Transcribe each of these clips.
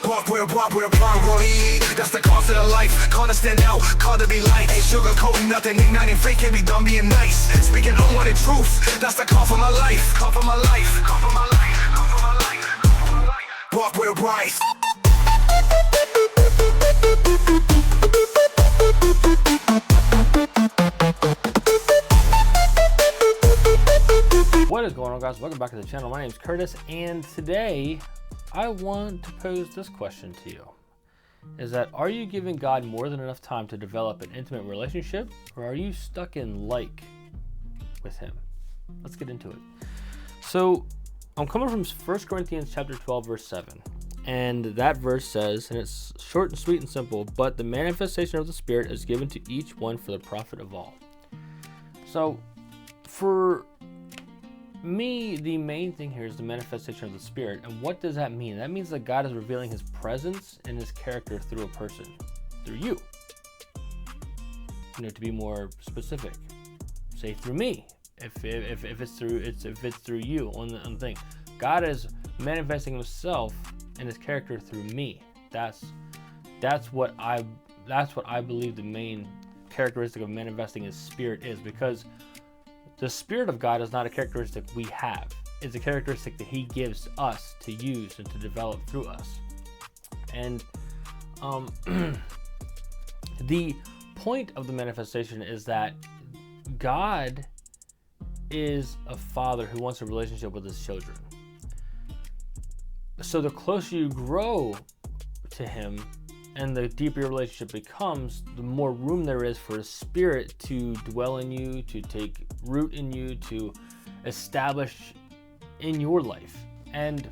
Walk with a priority. That's the cost of the life. Call to stand out, call to be light. Ain't sugarcoating nothing, igniting fake can be done being nice. Speaking unwanted truth, that's the call for my life. Call for my life, call for my life, call for my life, call for my life. Walk with Bryce. What is going on, guys? Welcome back to the channel. My name is Curtis, and today I want to pose this question to you. Is that, are you giving God more than enough time to develop an intimate relationship, or are you stuck in like with him? Let's get into it. So I'm coming from 1 Corinthians chapter 12, verse 7. And that verse says, and it's short and sweet and simple, but the manifestation of the Spirit is given to each one for the profit of all. So for me, the main thing here is the manifestation of the Spirit. And what does that mean? That means that God is revealing his presence and his character through a person, through you. To be more specific, say through me. If it's through you on the thing, God is manifesting himself and his character through me. That's what I believe the main characteristic of manifesting his Spirit is, because the Spirit of God is not a characteristic we have. It's a characteristic that he gives us to use and to develop through us. And the point of the manifestation is that God is a father who wants a relationship with his children. So the closer you grow to him and the deeper your relationship becomes, the more room there is for his Spirit to dwell in you, to take root in you, to establish in your life. And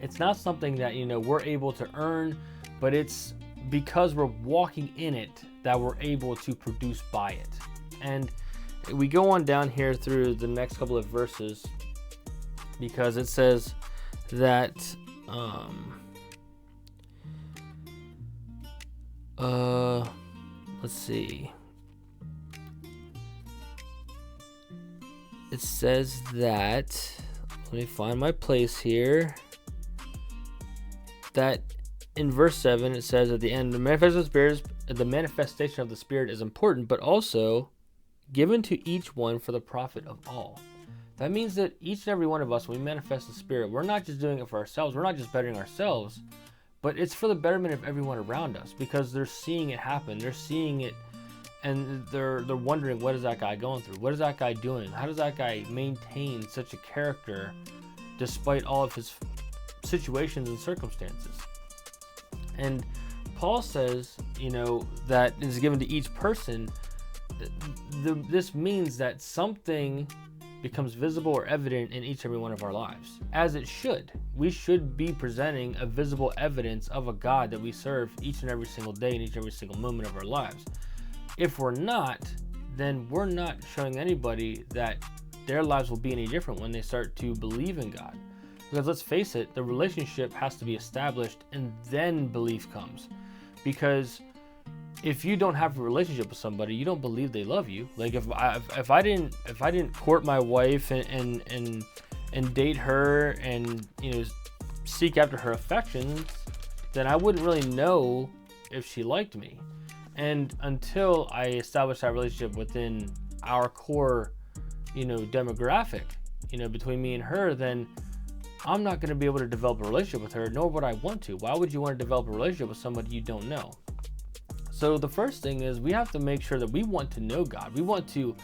it's not something that we're able to earn, but it's because we're walking in it that we're able to produce by it. And we go on down here through the next couple of verses, because it says that let's see. It says that, let me find my place here, that in verse 7 it says at the end, the manifestation of the Spirit is important, but also given to each one for the profit of all. That means that each and every one of us, when we manifest the Spirit, we're not just doing it for ourselves, we're not just bettering ourselves, but it's for the betterment of everyone around us, because they're seeing it happen, they're seeing it, and they're wondering, what is that guy going through? What is that guy doing? How does that guy maintain such a character despite all of his situations and circumstances? And Paul says, that is given to each person. This means that something becomes visible or evident in each and every one of our lives, as it should. We should be presenting a visible evidence of a God that we serve each and every single day in each and every single moment of our lives. If we're not, then we're not showing anybody that their lives will be any different when they start to believe in God. Because let's face it, the relationship has to be established and then belief comes. Because if you don't have a relationship with somebody, you don't believe they love you. Like if I didn't court my wife and date her and seek after her affections, then I wouldn't really know if she liked me. And until I establish that relationship within our core, demographic, between me and her, then I'm not going to be able to develop a relationship with her, nor would I want to. Why would you want to develop a relationship with somebody you don't know? So the first thing is we have to make sure that we want to know God. We want to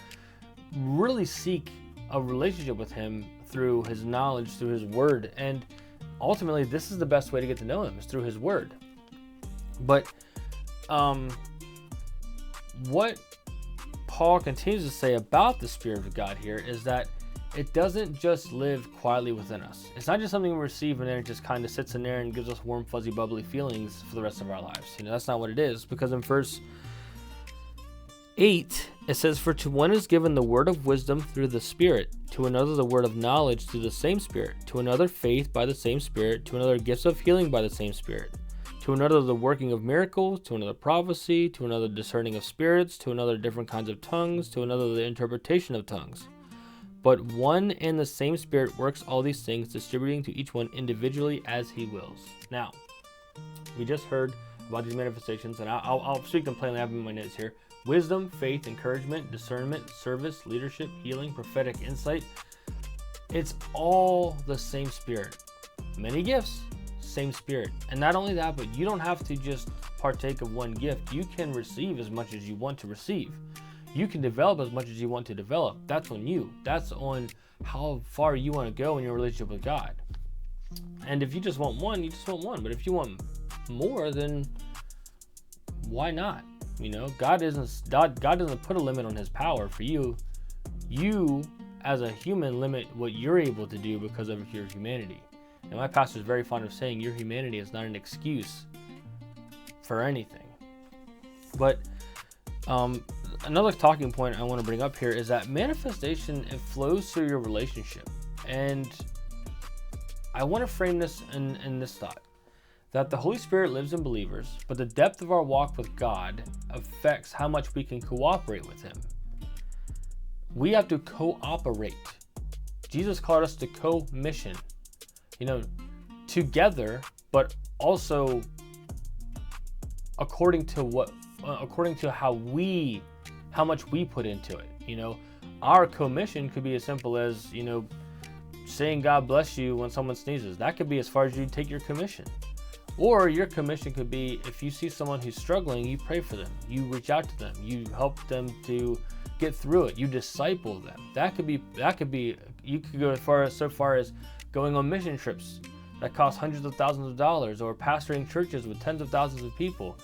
really seek a relationship with him through his knowledge, through his word. And ultimately, this is the best way to get to know him, is through his word. But what Paul continues to say about the Spirit of God here is that it doesn't just live quietly within us. It's not just something we receive and then it just kind of sits in there and gives us warm, fuzzy, bubbly feelings for the rest of our lives. That's not what it is, because in verse 8, it says, "For to one is given the word of wisdom through the Spirit, to another the word of knowledge through the same Spirit, to another faith by the same Spirit, to another gifts of healing by the same Spirit, to another the working of miracles, to another prophecy, to another discerning of spirits, to another different kinds of tongues, to another the interpretation of tongues. But one and the same Spirit works all these things, distributing to each one individually as he wills." Now, We just heard about these manifestations, and I'll speak them plainly. I have them in my notes here. Wisdom, faith, encouragement, discernment, service, leadership, healing, prophetic insight. It's all the same Spirit. Many gifts, same Spirit. And not only that, but you don't have to just partake of one gift. You can receive as much as you want to receive. You can develop as much as you want to develop. That's on you. That's on how far you want to go in your relationship with God. And if you just want one, you just want one. But if you want more, then why not? You know, God doesn't put a limit on his power for you. You, as a human, limit what you're able to do because of your humanity. And my pastor is very fond of saying your humanity is not an excuse for anything. But another talking point I want to bring up here is that manifestation, it flows through your relationship. And I want to frame this in this thought, that the Holy Spirit lives in believers, but the depth of our walk with God affects how much we can cooperate with him. We have to cooperate. Jesus called us to co-mission, together, but also according to how much we put into it. Our commission could be as simple as, saying God bless you when someone sneezes. That could be as far as you take your commission. Or your commission could be, if you see someone who's struggling, you pray for them, you reach out to them, you help them to get through it, you disciple them. That could be you could go so far as going on mission trips that cost hundreds of thousands of dollars, or pastoring churches with tens of thousands of people.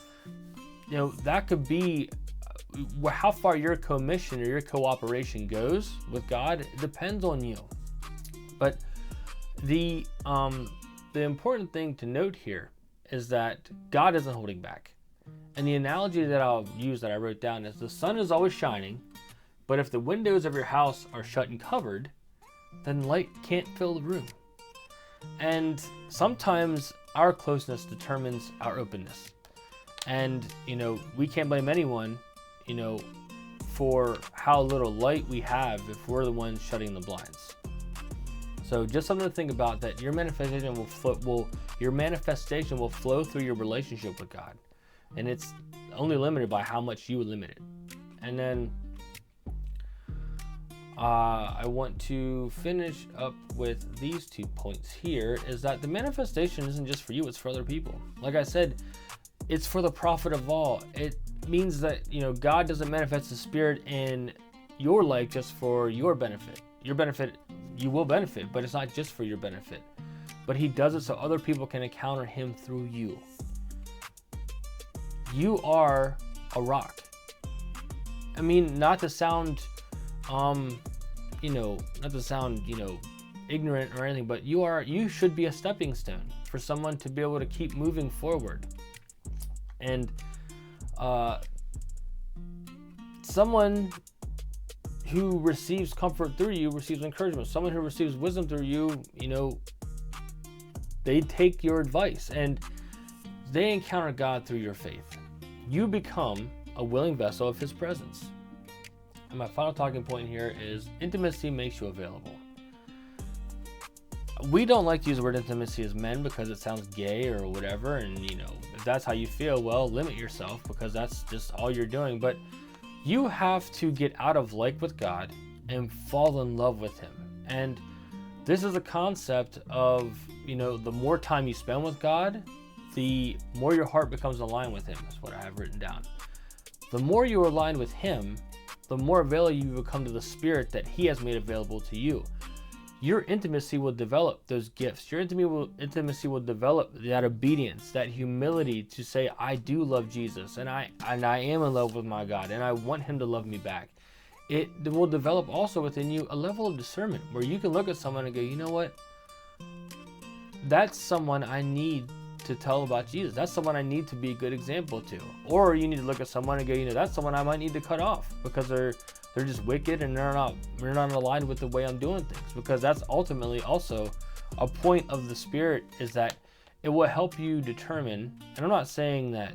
That could be how far your commission or your cooperation goes with God. It depends on you. But the important thing to note here is that God isn't holding back. And the analogy that I'll use that I wrote down is the sun is always shining, but if the windows of your house are shut and covered, then light can't fill the room. And sometimes our closeness determines our openness. And, we can't blame anyone, for how little light we have if we're the ones shutting the blinds. So just something to think about, that your manifestation will flow through your relationship with God. And it's only limited by how much you limit it. And then I want to finish up with these 2 points here, is that the manifestation isn't just for you, it's for other people. Like I said, it's for the profit of all. It means that, God doesn't manifest the Spirit in your life just for your benefit. Your benefit, you will benefit, but it's not just for your benefit. But he does it so other people can encounter him through you. You are a rock. I mean, not to sound, ignorant or anything, but you should be a stepping stone for someone to be able to keep moving forward. And someone who receives comfort through you receives encouragement. Someone who receives wisdom through you, they take your advice and they encounter God through your faith. You become a willing vessel of his presence. And my final talking point here is intimacy makes you available. We don't like to use the word intimacy as men because it sounds gay or whatever. And, if that's how you feel, well, limit yourself, because that's just all you're doing. But you have to get out of like with God and fall in love with him. And this is a concept of, the more time you spend with God, the more your heart becomes aligned with him, is what I have written down. The more you are aligned with him, the more available you become to the Spirit that he has made available to you. Your intimacy will develop those gifts. Your intimacy will develop that obedience, that humility to say, I do love Jesus, and I am in love with my God, and I want him to love me back. It will develop also within you a level of discernment where you can look at someone and go, you know what? That's someone I need to tell about Jesus. That's someone I need to be a good example to. Or you need to look at someone and go, that's someone I might need to cut off because they're just wicked and they're not aligned with the way I'm doing things. Because that's ultimately also a point of the Spirit, is that it will help you determine, and I'm not saying that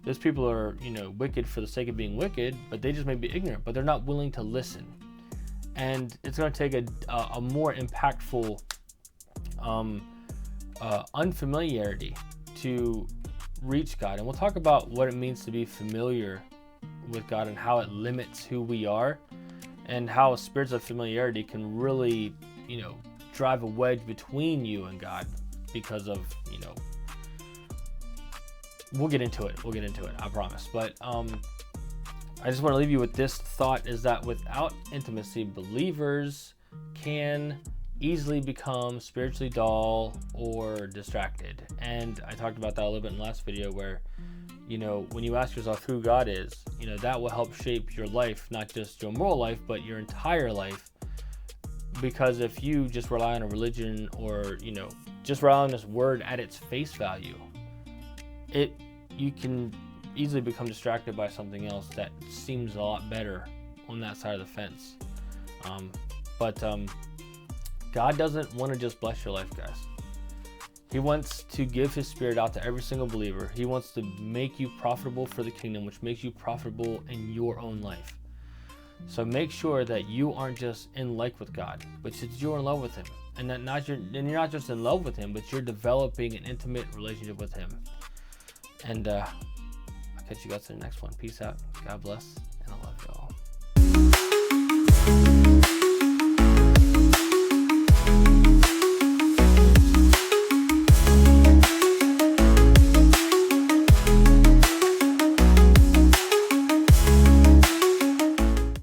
those people are, wicked for the sake of being wicked, but they just may be ignorant, but they're not willing to listen. And it's going to take a more impactful unfamiliarity to reach God. And we'll talk about what it means to be familiar with God and how it limits who we are, and how spirits of familiarity can really, drive a wedge between you and God because of, we'll get into it, I promise. But I just want to leave you with this thought, is that without intimacy, believers can easily become spiritually dull or distracted. And I talked about that a little bit in the last video, where when you ask yourself who God is, that will help shape your life, not just your moral life, but your entire life. Because if you just rely on a religion, or just rely on this word at its face value, you can easily become distracted by something else that seems a lot better on that side of the fence. But God doesn't want to just bless your life, guys. He wants to give his spirit out to every single believer. He wants to make you profitable for the kingdom, which makes you profitable in your own life. So make sure that you aren't just in like with God, but that you're in love with him. And that you're not just in love with him, but you're developing an intimate relationship with him. And I'll catch you guys in the next one. Peace out. God bless.